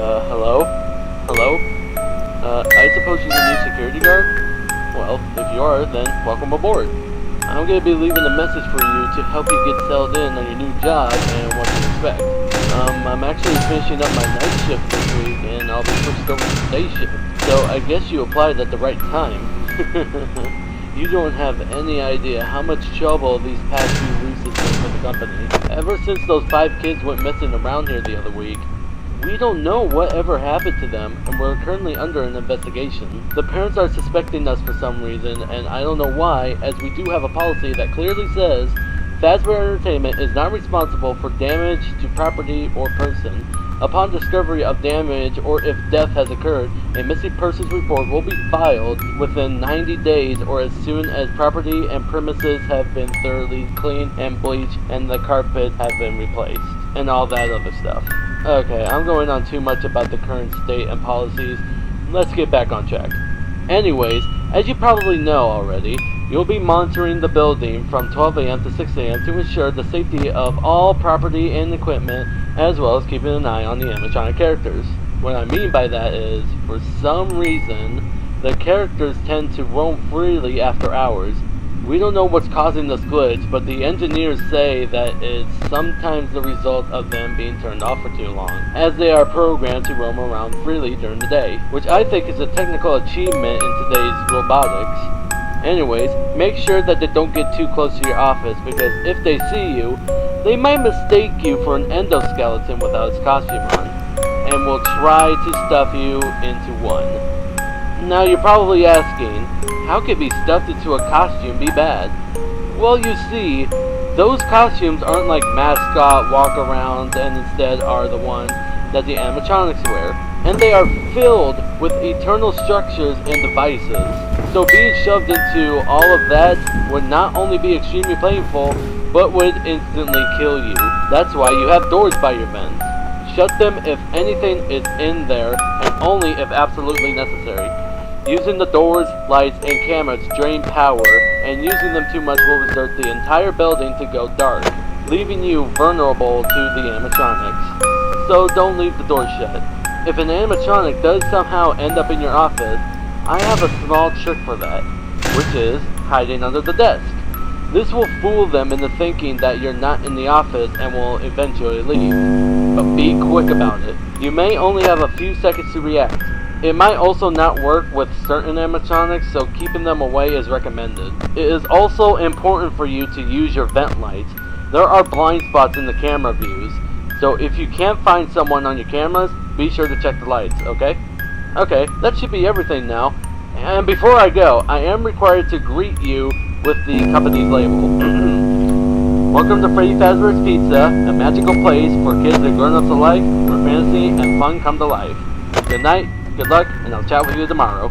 Hello? Hello? I suppose you're the new security guard? Well, if you are, then welcome aboard. I'm gonna be leaving a message for you to help you get settled in on your new job and what to expect. I'm actually finishing up my night shift this week, and I'll be switched over to day shift. So I guess you applied at the right time. You don't have any idea how much trouble these past few weeks has been for the company. Ever since those 5 kids went missing around here the other week, we don't know whatever happened to them, and we're currently under an investigation. The parents are suspecting us for some reason, and I don't know why, as we do have a policy that clearly says Fazbear Entertainment is not responsible for damage to property or person. Upon discovery of damage or if death has occurred, a missing persons report will be filed within 90 days or as soon as property and premises have been thoroughly cleaned and bleached and the carpets have been replaced, and all that other stuff. Okay, I'm going on too much about the current state and policies. Let's get back on track. Anyways, as you probably know already, you'll be monitoring the building from 12 AM to 6 AM to ensure the safety of all property and equipment, as well as keeping an eye on the animatronic characters. What I mean by that is, for some reason, the characters tend to roam freely after hours. We don't know what's causing this glitch, but the engineers say that it's sometimes the result of them being turned off for too long, as they are programmed to roam around freely during the day, which I think is a technical achievement in today's robotics. Anyways, make sure that they don't get too close to your office, because if they see you, they might mistake you for an endoskeleton without its costume on, and will try to stuff you into one. Now you're probably asking, how could be stuffed into a costume be bad? Well, you see, those costumes aren't like mascot walk-arounds and instead are the ones that the animatronics wear, and they are filled with eternal structures and devices. So being shoved into all of that would not only be extremely painful, but would instantly kill you. That's why you have doors by your vents. Shut them if anything is in there, and only if absolutely necessary. Using the doors, lights, and cameras drain power, and using them too much will result the entire building to go dark, leaving you vulnerable to the animatronics. So don't leave the door shut. If an animatronic does somehow end up in your office, I have a small trick for that, which is hiding under the desk. This will fool them into thinking that you're not in the office and will eventually leave. But be quick about it. You may only have a few seconds to react. It might also not work with certain animatronics, so keeping them away is recommended. It is also important for you to use your vent lights. There are blind spots in the camera views, so if you can't find someone on your cameras, be sure to check the lights, okay? Okay, that should be everything now. And before I go, I am required to greet you with the company's label. Welcome to Freddy Fazbear's Pizza, a magical place for kids and grown-ups alike, where fantasy and fun come to life. Good night. Good luck, and I'll chat with you tomorrow.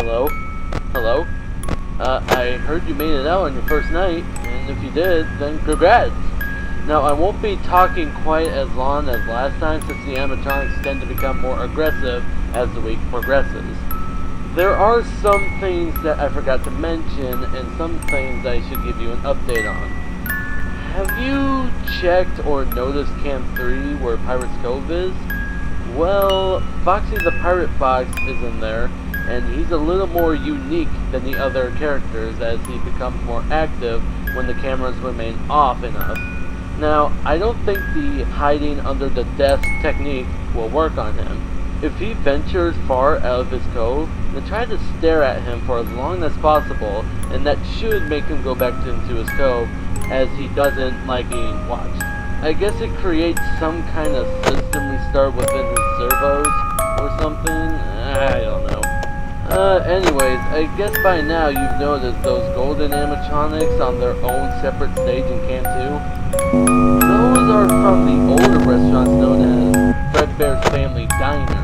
Hello? Hello? I heard you made it out on your first night, and if you did, then congrats! Now, I won't be talking quite as long as last time since the animatronics tend to become more aggressive as the week progresses. There are some things that I forgot to mention, and some things I should give you an update on. Have you checked or noticed Camp 3 where Pirate's Cove is? Well, Foxy the Pirate Fox is in there, and he's a little more unique than the other characters as he becomes more active when the cameras remain off enough. Now, I don't think the hiding under the desk technique will work on him. If he ventures far out of his cove, then try to stare at him for as long as possible, and that should make him go back into his cove, as he doesn't like being watched. I guess it creates some kind of system restart within his servos, or something, I don't know. Anyways, I guess by now you've noticed those golden animatronics on their own separate stage in Camp 2. Those are from the older restaurants known as Fredbears Family Diner.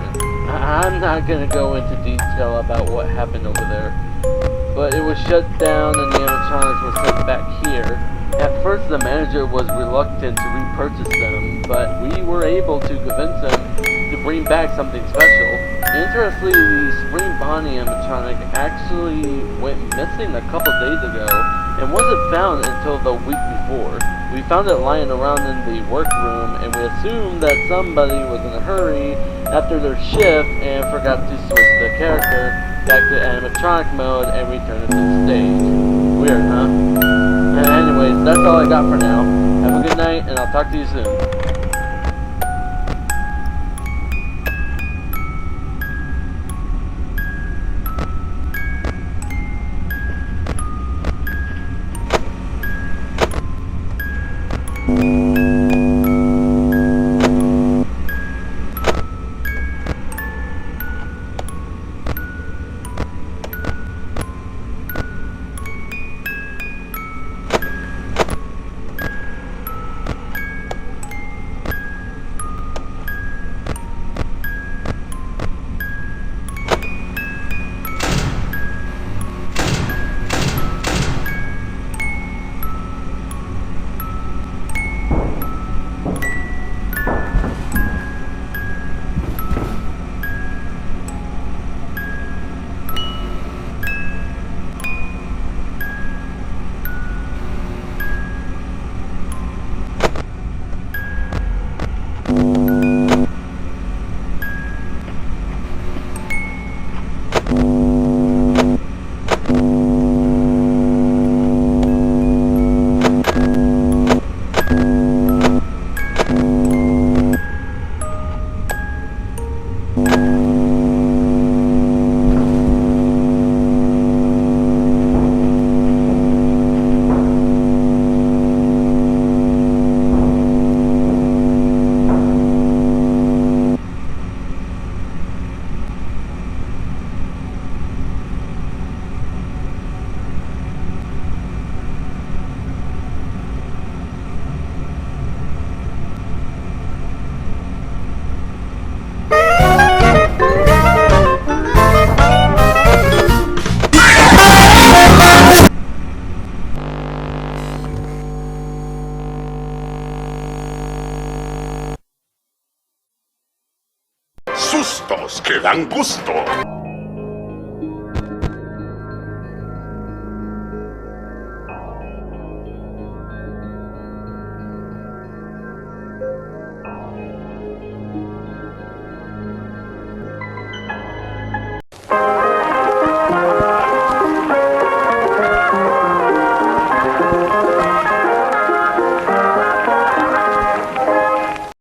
I'm not gonna go into detail about what happened over there, but it was shut down and the animatronics were sent back here. At first the manager was reluctant to repurchase them, but we were able to convince him to bring back something special. Interestingly, the Spring Bonnie animatronic actually went missing a couple days ago and wasn't found until the week before. We found it lying around in the workroom and we assumed that somebody was in a hurry after their shift and forgot to switch the character back to animatronic mode and return it to the stage. Weird, huh? Anyways, that's all I got for now. Have a good night and I'll talk to you soon. Sustos que dan gusto.